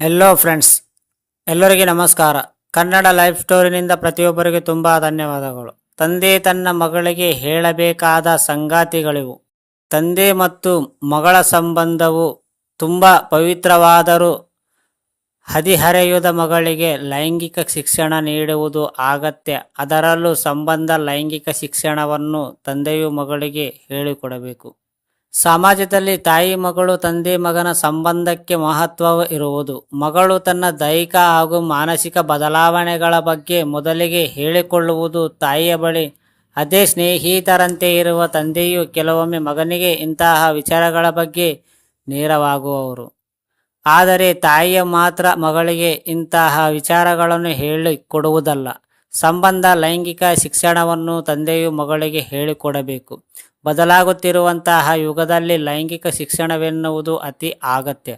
Hello friends, ಎಲ್ಲರಿಗೆ ನಮಸ್ಕಾರ. Kannada life ಸ್ಟೋರಿನಿಂದ ಪ್ರತಿಯೊಬ್ಬರಿಗೆ ತುಂಬ ಧನ್ಯವಾದಗಳು. ತಂದೆ ತನ್ನ ಮಗಳಿಗೆ ಹೇಳಬೇಕಾದ ಸಂಗಾತಿಗಳಿವು. ತಂದೆ ಮತ್ತು ಮಗಳ ಸಂಬಂಧವು ತುಂಬ ಪವಿತ್ರವಾದರೂ ಹದಿಹರೆಯದ ಮಗಳಿಗೆ ಲೈಂಗಿಕ ಶಿಕ್ಷಣ ನೀಡುವುದು ಅಗತ್ಯ. ಅದರಲ್ಲೂ ಸಂಬಂಧ ಲೈಂಗಿಕ ಶಿಕ್ಷಣವನ್ನು ತಂದೆಯು ಮಗಳಿಗೆ ಹೇಳಿಕೊಡಬೇಕು. ಸಮಾಜದಲ್ಲಿ ತಾಯಿ ಮಗಳು ತಂದೆ ಮಗನ ಸಂಬಂಧಕ್ಕೆ ಮಹತ್ವ ಇರುವುದು. ಮಗಳು ತನ್ನ ದೈಹಿಕ ಹಾಗೂ ಮಾನಸಿಕ ಬದಲಾವಣೆಗಳ ಬಗ್ಗೆ ಮೊದಲಿಗೆ ಹೇಳಿಕೊಳ್ಳುವುದು ತಾಯಿಯ ಬಳಿ. ಅದೇ ಸ್ನೇಹಿತರಂತೆ ಇರುವ ತಂದೆಯು ಕೆಲವೊಮ್ಮೆ ಮಗನಿಗೆ ಇಂತಹ ವಿಚಾರಗಳ ಬಗ್ಗೆ ನೇರವಾಗುವವರು. ಆದರೆ ತಾಯಿಯ ಮಾತ್ರ ಮಗಳಿಗೆ ಇಂತಹ ವಿಚಾರಗಳನ್ನು ಹೇಳಿಕೊಡುವುದಲ್ಲ. ಸಂಬಂಧ ಲೈಂಗಿಕ ಶಿಕ್ಷಣವನ್ನು ತಂದೆಯು ಮಗಳಿಗೆ ಹೇಳಿಕೊಡಬೇಕು. ಬದಲಾಗುತ್ತಿರುವಂತಹ ಯುಗದಲ್ಲಿ ಲೈಂಗಿಕ ಶಿಕ್ಷಣವೆನ್ನುವುದು ಅತಿ ಅಗತ್ಯ.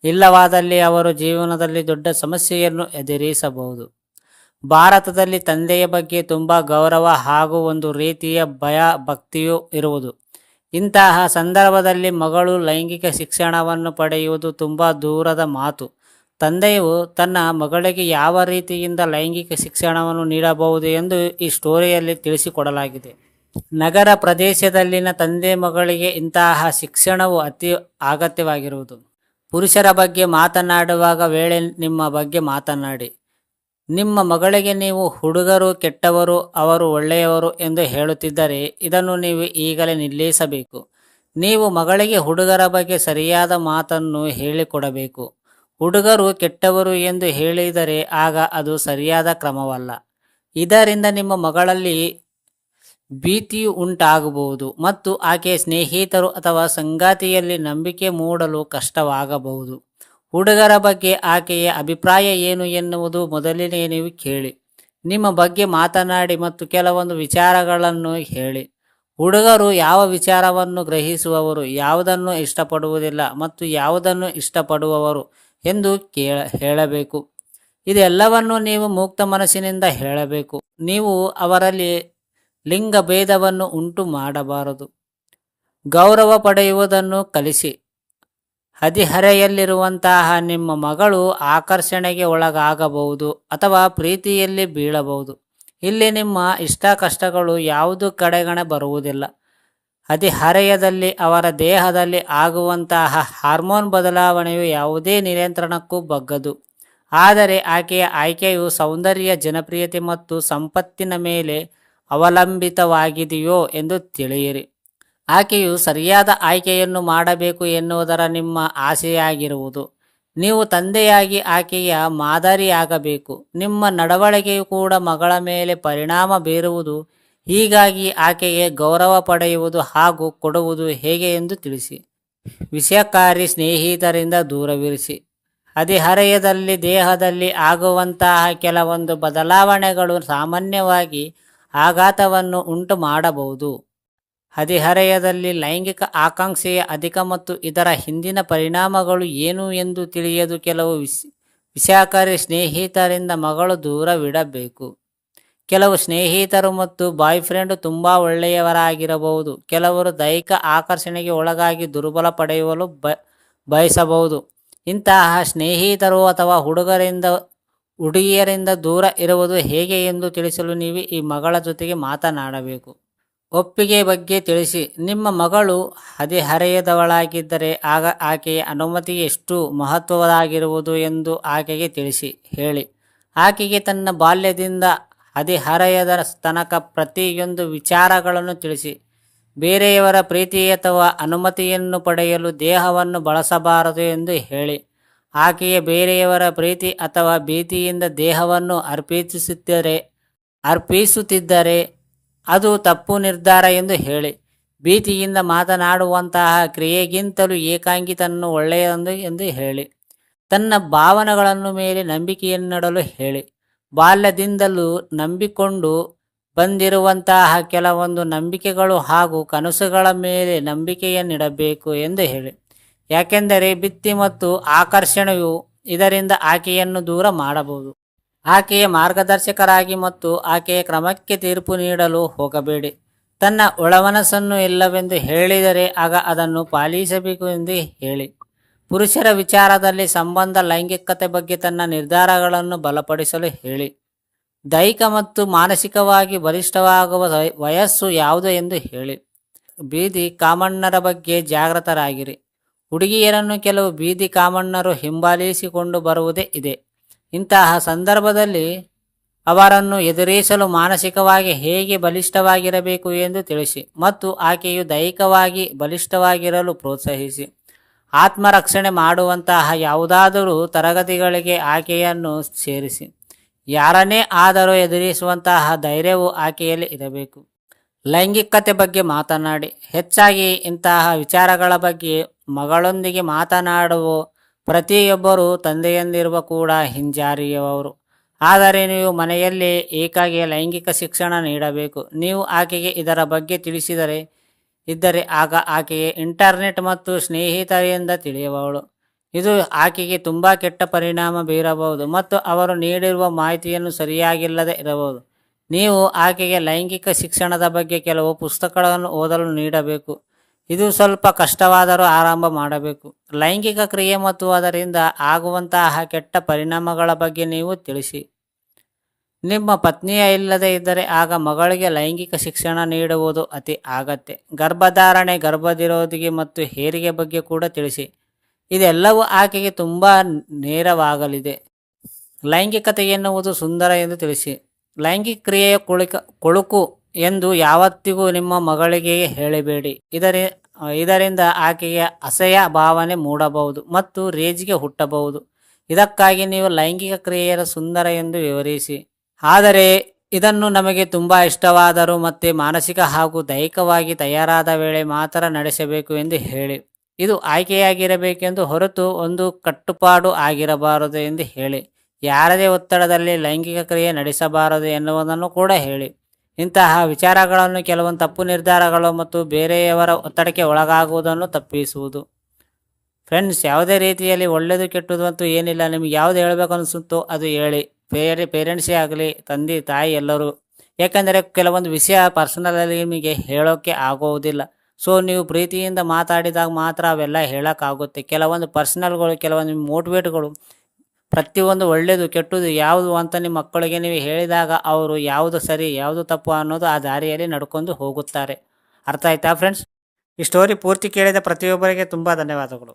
ಇಲ್ಲವಾದಲ್ಲಿ ಅವರು ಜೀವನದಲ್ಲಿ ದೊಡ್ಡ ಸಮಸ್ಯೆಯನ್ನು ಎದುರಿಸಬಹುದು. ಭಾರತದಲ್ಲಿ ತಂದೆಯ ಬಗ್ಗೆ ತುಂಬ ಗೌರವ ಹಾಗೂ ಒಂದು ರೀತಿಯ ಭಯ ಭಕ್ತಿಯೂ ಇರುವುದು. ಇಂತಹ ಸಂದರ್ಭದಲ್ಲಿ ಮಗಳು ಲೈಂಗಿಕ ಶಿಕ್ಷಣವನ್ನು ಪಡೆಯುವುದು ತುಂಬ ದೂರದ ಮಾತು. ತಂದೆಯು ತನ್ನ ಮಗಳಿಗೆ ಯಾವ ರೀತಿಯಿಂದ ಲೈಂಗಿಕ ಶಿಕ್ಷಣವನ್ನು ನೀಡಬಹುದು ಎಂದು ಈ ಸ್ಟೋರಿಯಲ್ಲಿ ತಿಳಿಸಿಕೊಡಲಾಗಿದೆ. ನಗರ ಪ್ರದೇಶದಲ್ಲಿನ ತಂದೆ ಮಗಳಿಗೆ ಇಂತಹ ಶಿಕ್ಷಣವು ಅತಿ ಅಗತ್ಯವಾಗಿರುವುದು. ಪುರುಷರ ಬಗ್ಗೆ ಮಾತನಾಡುವಾಗ ವೇಳೆ ನಿಮ್ಮ ಬಗ್ಗೆ ಮಾತನಾಡಿ. ನಿಮ್ಮ ಮಗಳಿಗೆ ನೀವು ಹುಡುಗರು ಕೆಟ್ಟವರು, ಅವರು ಒಳ್ಳೆಯವರು ಎಂದು ಹೇಳುತ್ತಿದ್ದರೆ ಇದನ್ನು ನೀವು ಈಗಲೇ ನಿಲ್ಲಿಸಬೇಕು. ನೀವು ಮಗಳಿಗೆ ಹುಡುಗರ ಬಗ್ಗೆ ಸರಿಯಾದ ಮಾತನ್ನು ಹೇಳಿಕೊಡಬೇಕು. ಹುಡುಗರು ಕೆಟ್ಟವರು ಎಂದು ಹೇಳಿದರೆ ಆಗ ಅದು ಸರಿಯಾದ ಕ್ರಮವಲ್ಲ. ಇದರಿಂದ ನಿಮ್ಮ ಮಗಳಲ್ಲಿ ಭೀತಿಯು ಉಂಟಾಗಬಹುದು ಮತ್ತು ಆಕೆಯ ಸ್ನೇಹಿತರು ಅಥವಾ ಸಂಗಾತಿಯಲ್ಲಿ ನಂಬಿಕೆ ಮೂಡಲು ಕಷ್ಟವಾಗಬಹುದು. ಹುಡುಗರ ಬಗ್ಗೆ ಆಕೆಯ ಅಭಿಪ್ರಾಯ ಏನು ಎನ್ನುವುದು ಮೊದಲಿಗೆ ನೀವು ಕೇಳಿ. ನಿಮ್ಮ ಬಗ್ಗೆ ಮಾತನಾಡಿ ಮತ್ತು ಕೆಲವೊಂದು ವಿಚಾರಗಳನ್ನು ಹೇಳಿ. ಹುಡುಗರು ಯಾವ ವಿಚಾರವನ್ನು ಗ್ರಹಿಸುವವರು, ಯಾವುದನ್ನು ಇಷ್ಟಪಡುವುದಿಲ್ಲ ಮತ್ತು ಯಾವುದನ್ನು ಇಷ್ಟಪಡುವವರು ಎಂದು ಹೇಳಬೇಕು. ಇದೆಲ್ಲವನ್ನು ನೀವು ಮುಕ್ತ ಮನಸ್ಸಿನಿಂದ ಹೇಳಬೇಕು. ನೀವು ಅವರಲ್ಲಿ ಲಿಂಗ ಭೇದವನ್ನು ಉಂಟು ಮಾಡಬಾರದು. ಗೌರವ ಪಡೆಯುವುದನ್ನು ಕಲಿಸಿ. ಹದಿಹರೆಯಲ್ಲಿರುವಂತಹ ನಿಮ್ಮ ಮಗಳು ಆಕರ್ಷಣೆಗೆ ಒಳಗಾಗಬಹುದು ಅಥವಾ ಪ್ರೀತಿಯಲ್ಲಿ ಬೀಳಬಹುದು. ಇಲ್ಲಿ ನಿಮ್ಮ ಇಷ್ಟ ಕಷ್ಟಗಳು ಯಾವುದು ಕಡೆಗಣೆ ಬರುವುದಿಲ್ಲ. ಹದಿಹರೆಯದಲ್ಲಿ ಅವರ ದೇಹದಲ್ಲಿ ಆಗುವಂತಹ ಹಾರ್ಮೋನ್ ಬದಲಾವಣೆಯು ಯಾವುದೇ ನಿಯಂತ್ರಣಕ್ಕೂ ಬಗ್ಗದು. ಆದರೆ ಆಕೆಯ ಆಯ್ಕೆಯು ಸೌಂದರ್ಯ, ಜನಪ್ರಿಯತೆ ಮತ್ತು ಸಂಪತ್ತಿನ ಮೇಲೆ ಅವಲಂಬಿತವಾಗಿದೆಯೋ ಎಂದು ತಿಳಿಯಿರಿ. ಆಕೆಯು ಸರಿಯಾದ ಆಯ್ಕೆಯನ್ನು ಮಾಡಬೇಕು ಎನ್ನುವುದರ ನಿಮ್ಮ ಆಸೆಯಾಗಿರುವುದು. ನೀವು ತಂದೆಯಾಗಿ ಆಕೆಯ ಮಾದರಿಯಾಗಬೇಕು. ನಿಮ್ಮ ನಡವಳಿಕೆಯು ಕೂಡ ಮಗಳ ಮೇಲೆ ಪರಿಣಾಮ ಬೀರುವುದು. ಹೀಗಾಗಿ ಆಕೆಗೆ ಗೌರವ ಪಡೆಯುವುದು ಹಾಗೂ ಕೊಡುವುದು ಹೇಗೆ ಎಂದು ತಿಳಿಸಿ. ವಿಷಕಾರಿ ಸ್ನೇಹಿತರಿಂದ ದೂರವಿರಿಸಿ. ಹದಿಹರೆಯದಲ್ಲಿ ದೇಹದಲ್ಲಿ ಆಗುವಂತಹ ಕೆಲವೊಂದು ಬದಲಾವಣೆಗಳು ಸಾಮಾನ್ಯವಾಗಿ ಆಘಾತವನ್ನು ಉಂಟು ಮಾಡಬಹುದು. ಹದಿಹರೆಯದಲ್ಲಿ ಲೈಂಗಿಕ ಆಕಾಂಕ್ಷೆಯ ಅಧಿಕ ಮತ್ತು ಇದರ ಹಿಂದಿನ ಪರಿಣಾಮಗಳು ಏನು ಎಂದು ತಿಳಿಯದು. ಕೆಲವು ವಿಷಕಾರಿ ಸ್ನೇಹಿತರಿಂದ ಮಗಳು ದೂರವಿಡಬೇಕು. ಕೆಲವು ಸ್ನೇಹಿತರು ಮತ್ತು ಬಾಯ್ಫ್ರೆಂಡ್ ತುಂಬ ಒಳ್ಳೆಯವರಾಗಿರಬಹುದು. ಕೆಲವರು ದೈಹಿಕ ಆಕರ್ಷಣೆಗೆ ಒಳಗಾಗಿ ದುರ್ಬಲ ಪಡೆಯಲು ಬಯಸಬಹುದು. ಇಂತಹ ಸ್ನೇಹಿತರು ಅಥವಾ ಹುಡುಗಿಯರಿಂದ ದೂರ ಇರುವುದು ಹೇಗೆ ಎಂದು ತಿಳಿಸಲು ನೀವು ಈ ಮಗಳ ಜೊತೆಗೆ ಮಾತನಾಡಬೇಕು. ಒಪ್ಪಿಗೆ ಬಗ್ಗೆ ತಿಳಿಸಿ. ನಿಮ್ಮ ಮಗಳು ಹದಿಹರೆಯದವಳಾಗಿದ್ದರೆ ಆಗ ಆಕೆಯ ಅನುಮತಿ ಎಷ್ಟು ಮಹತ್ವದಾಗಿರುವುದು ಎಂದು ಆಕೆಗೆ ತಿಳಿಸಿ ಹೇಳಿ. ಆಕೆಗೆ ತನ್ನ ಬಾಲ್ಯದಿಂದ ಹದಿಹರೆಯದ ತನಕ ಪ್ರತಿಯೊಂದು ವಿಚಾರಗಳನ್ನು ತಿಳಿಸಿ. ಬೇರೆಯವರ ಪ್ರೀತಿ ಅಥವಾ ಅನುಮತಿಯನ್ನು ಪಡೆಯಲು ದೇಹವನ್ನು ಬಳಸಬಾರದು ಎಂದು ಹೇಳಿ. ಆಕೆಯ ಬೇರೆಯವರ ಪ್ರೀತಿ ಅಥವಾ ಭೀತಿಯಿಂದ ದೇಹವನ್ನು ಅರ್ಪಿಸುತ್ತಿದ್ದರೆ ಅದು ತಪ್ಪು ನಿರ್ಧಾರ ಎಂದು ಹೇಳಿ. ಭೀತಿಯಿಂದ ಮಾತನಾಡುವಂತಹ ಕ್ರಿಯೆಗಿಂತಲೂ ಏಕಾಂಗಿತನನ್ನು ಒಳ್ಳೆಯದು ಎಂದು ಹೇಳಿ. ತನ್ನ ಭಾವನೆಗಳನ್ನು ಮೇಲೆ ನಂಬಿಕೆಯನ್ನಿಡಲು ಹೇಳಿ. ಬಾಲ್ಯದಿಂದಲೂ ನಂಬಿಕೊಂಡು ಬಂದಿರುವಂತಹ ಕೆಲವೊಂದು ನಂಬಿಕೆಗಳು ಹಾಗೂ ಕನಸುಗಳ ಮೇಲೆ ನಂಬಿಕೆಯನ್ನಿಡಬೇಕು ಎಂದು ಹೇಳಿ. ಯಾಕೆಂದರೆ ಭೀತಿ ಮತ್ತು ಆಕರ್ಷಣೆಯು ಇದರಿಂದ ಆಕೆಯನ್ನು ದೂರ ಮಾಡಬಹುದು. ಆಕೆಯ ಮಾರ್ಗದರ್ಶಕರಾಗಿ ಮತ್ತು ಆಕೆಯ ಕ್ರಮಕ್ಕೆ ತೀರ್ಪು ನೀಡಲು ಹೋಗಬೇಡಿ. ತನ್ನ ಒಳಮನಸ್ಸನ್ನು ಇಲ್ಲವೆಂದು ಹೇಳಿದರೆ ಆಗ ಅದನ್ನು ಪಾಲಿಸಬೇಕು ಎಂದು ಹೇಳಿ. ಪುರುಷರ ವಿಚಾರದಲ್ಲಿ ಸಂಬಂಧ ಲೈಂಗಿಕತೆ ಬಗ್ಗೆ ತನ್ನ ನಿರ್ಧಾರಗಳನ್ನು ಬಲಪಡಿಸಲು ಹೇಳಿ. ದೈಹಿಕ ಮತ್ತು ಮಾನಸಿಕವಾಗಿ ಬಲಿಷ್ಠವಾಗುವ ವಯಸ್ಸು ಯಾವುದು ಎಂದು ಹೇಳಿ. ಬೀದಿ ಕಾಮಣ್ಣರ ಬಗ್ಗೆ ಜಾಗೃತರಾಗಿರಿ. ಹುಡುಗಿಯರನ್ನು ಕೆಲವು ಬೀದಿ ಕಾಮಣ್ಣರು ಹಿಂಬಾಲಿಸಿಕೊಂಡು ಬರುವುದೇ ಇದೆ. ಇಂತಹ ಸಂದರ್ಭದಲ್ಲಿ ಅವರನ್ನು ಎದುರಿಸಲು ಮಾನಸಿಕವಾಗಿ ಹೇಗೆ ಬಲಿಷ್ಠವಾಗಿರಬೇಕು ಎಂದು ತಿಳಿಸಿ ಮತ್ತು ಆಕೆಯು ದೈಹಿಕವಾಗಿ ಬಲಿಷ್ಠವಾಗಿರಲು ಪ್ರೋತ್ಸಾಹಿಸಿ. ಆತ್ಮರಕ್ಷಣೆ ಮಾಡುವಂತಹ ಯಾವುದಾದರೂ ತರಗತಿಗಳಿಗೆ ಆಕೆಯನ್ನು ಸೇರಿಸಿ. ಯಾರನ್ನೇ ಆದರೂ ಎದುರಿಸುವಂತಹ ಧೈರ್ಯವು ಆಕೆಯಲ್ಲಿ ಇರಬೇಕು. ಲೈಂಗಿಕತೆ ಬಗ್ಗೆ ಮಾತನಾಡಿ. ಹೆಚ್ಚಾಗಿ ಇಂತಹ ವಿಚಾರಗಳ ಬಗ್ಗೆ ಮಗಳೊಂದಿಗೆ ಮಾತನಾಡುವ ಪ್ರತಿಯೊಬ್ಬರು ತಂದೆಯಂದಿರುವ ಕೂಡ ಹಿಂಜಾರಿಯುವವರು. ಆದರೆ ನೀವು ಮನೆಯಲ್ಲಿ ಏಕಾಗಿ ಲೈಂಗಿಕ ಶಿಕ್ಷಣ ನೀಡಬೇಕು. ನೀವು ಆಕೆಗೆ ಇದರ ಬಗ್ಗೆ ತಿಳಿಸಿದರೆ ಇದ್ದರೆ ಆಗ ಆಕೆಗೆ ಇಂಟರ್ನೆಟ್ ಮತ್ತು ಸ್ನೇಹಿತರಿಂದ ತಿಳಿಯುವವಳು. ಇದು ಆಕೆಗೆ ತುಂಬ ಕೆಟ್ಟ ಪರಿಣಾಮ ಬೀರಬಹುದು ಮತ್ತು ಅವರು ನೀಡಿರುವ ಮಾಹಿತಿಯನ್ನು ಸರಿಯಾಗಿಲ್ಲದೆ ಇರಬಹುದು. ನೀವು ಆಕೆಗೆ ಲೈಂಗಿಕ ಶಿಕ್ಷಣದ ಬಗ್ಗೆ ಕೆಲವು ಪುಸ್ತಕಗಳನ್ನು ಓದಲು ನೀಡಬೇಕು. ಇದು ಸ್ವಲ್ಪ ಕಷ್ಟವಾದರೂ ಆರಂಭ ಮಾಡಬೇಕು. ಲೈಂಗಿಕ ಕ್ರಿಯೆ ಮತ್ತು ಅದರಿಂದ ಆಗುವಂತಹ ಕೆಟ್ಟ ಪರಿಣಾಮಗಳ ಬಗ್ಗೆ ನೀವು ತಿಳಿಸಿ. ನಿಮ್ಮ ಪತ್ನಿಯ ಇಲ್ಲದೆ ಇದ್ದರೆ ಆಗ ಮಗಳಿಗೆ ಲೈಂಗಿಕ ಶಿಕ್ಷಣ ನೀಡುವುದು ಅತಿ ಅಗತ್ಯ. ಗರ್ಭಧಾರಣೆ, ಗರ್ಭನಿರೋಧಿ ಮತ್ತು ಹೆರಿಗೆ ಬಗ್ಗೆ ಕೂಡ ತಿಳಿಸಿ. ಇದೆಲ್ಲವೂ ಆಕೆಗೆ ತುಂಬ ನೇರವಾಗಲಿದೆ. ಲೈಂಗಿಕತೆ ಎನ್ನುವುದು ಸುಂದರ ಎಂದು ತಿಳಿಸಿ. ಲೈಂಗಿಕ ಕ್ರಿಯೆಯ ಕೊಳುಕು ಎಂದು ಯಾವತ್ತಿಗೂ ನಿಮ್ಮ ಮಗಳಿಗೆ ಹೇಳಬೇಡಿ. ಇದರಿಂದ ಆಕೆಗೆ ಅಸಹ್ಯ ಭಾವನೆ ಮೂಡಬಹುದು ಮತ್ತು ರೇಜಿಗೆ ಹುಟ್ಟಬಹುದು. ಇದಕ್ಕಾಗಿ ನೀವು ಲೈಂಗಿಕ ಕ್ರಿಯೆಯ ಸುಂದರ ಎಂದು ವಿವರಿಸಿ. ಆದರೆ ಇದನ್ನು ನಮಗೆ ತುಂಬ ಇಷ್ಟವಾದರೂ ಮತ್ತೆ ಮಾನಸಿಕ ಹಾಗೂ ದೈಹಿಕವಾಗಿ ತಯಾರಾದ ವೇಳೆ ಮಾತ್ರ ನಡೆಸಬೇಕು ಎಂದು ಹೇಳಿ. ಇದು ಆಯ್ಕೆಯಾಗಿರಬೇಕೆಂದು ಹೊರತು ಒಂದು ಕಟ್ಟುಪಾಡು ಆಗಿರಬಾರದು ಎಂದು ಹೇಳಿ. ಯಾರದೇ ಒತ್ತಡದಲ್ಲಿ ಲೈಂಗಿಕ ಕ್ರಿಯೆ ನಡೆಸಬಾರದು ಎನ್ನುವುದನ್ನು ಕೂಡ ಹೇಳಿ. ಇಂತಹ ವಿಚಾರಗಳನ್ನು ಕೆಲವೊಂದು ತಪ್ಪು ನಿರ್ಧಾರಗಳು ಮತ್ತು ಬೇರೆಯವರ ಒತ್ತಡಕ್ಕೆ ಒಳಗಾಗುವುದನ್ನು ತಪ್ಪಿಸುವುದು. ಫ್ರೆಂಡ್ಸ್, ಯಾವುದೇ ರೀತಿಯಲ್ಲಿ ಒಳ್ಳೆಯದು ಕೆಟ್ಟದ್ದು ಅಂತೂ ಏನಿಲ್ಲ. ನಿಮಗೆ ಯಾವುದು ಹೇಳಬೇಕು ಅನಿಸುತ್ತೋ ಅದು ಹೇಳಿ. ಪೇರೆಂಟ್ಸೇ ಆಗಲಿ, ತಂದೆ ತಾಯಿ ಎಲ್ಲರೂ. ಯಾಕಂದರೆ ಕೆಲವೊಂದು ವಿಷಯ ಪರ್ಸನಲಲ್ಲಿ ನಿಮಗೆ ಹೇಳೋಕ್ಕೆ ಆಗೋದಿಲ್ಲ. ಸೊ ನೀವು ಪ್ರೀತಿಯಿಂದ ಮಾತಾಡಿದಾಗ ಮಾತ್ರ ಅವೆಲ್ಲ ಹೇಳೋಕ್ಕಾಗುತ್ತೆ. ಕೆಲವೊಂದು ಪರ್ಸನಲ್ಗಳು, ಕೆಲವೊಂದು ಮೋಟಿವೇಟ್ಗಳು, ಪ್ರತಿಯೊಂದು ಒಳ್ಳೆಯದು ಕೆಟ್ಟದ್ದು ಯಾವುದು ಅಂತ ನಿಮ್ಮ ಮಕ್ಕಳಿಗೆ ನೀವು ಹೇಳಿದಾಗ ಅವರು ಯಾವುದು ಸರಿ ಯಾವುದು ತಪ್ಪು ಅನ್ನೋದು ಆ ದಾರಿಯಲ್ಲಿ ನಡ್ಕೊಂಡು ಹೋಗುತ್ತಾರೆ. ಅರ್ಥ ಆಯ್ತಾ ಫ್ರೆಂಡ್ಸ್? ಈ ಸ್ಟೋರಿ ಪೂರ್ತಿ ಕೇಳಿದ ಪ್ರತಿಯೊಬ್ಬರಿಗೆ ತುಂಬ ಧನ್ಯವಾದಗಳು.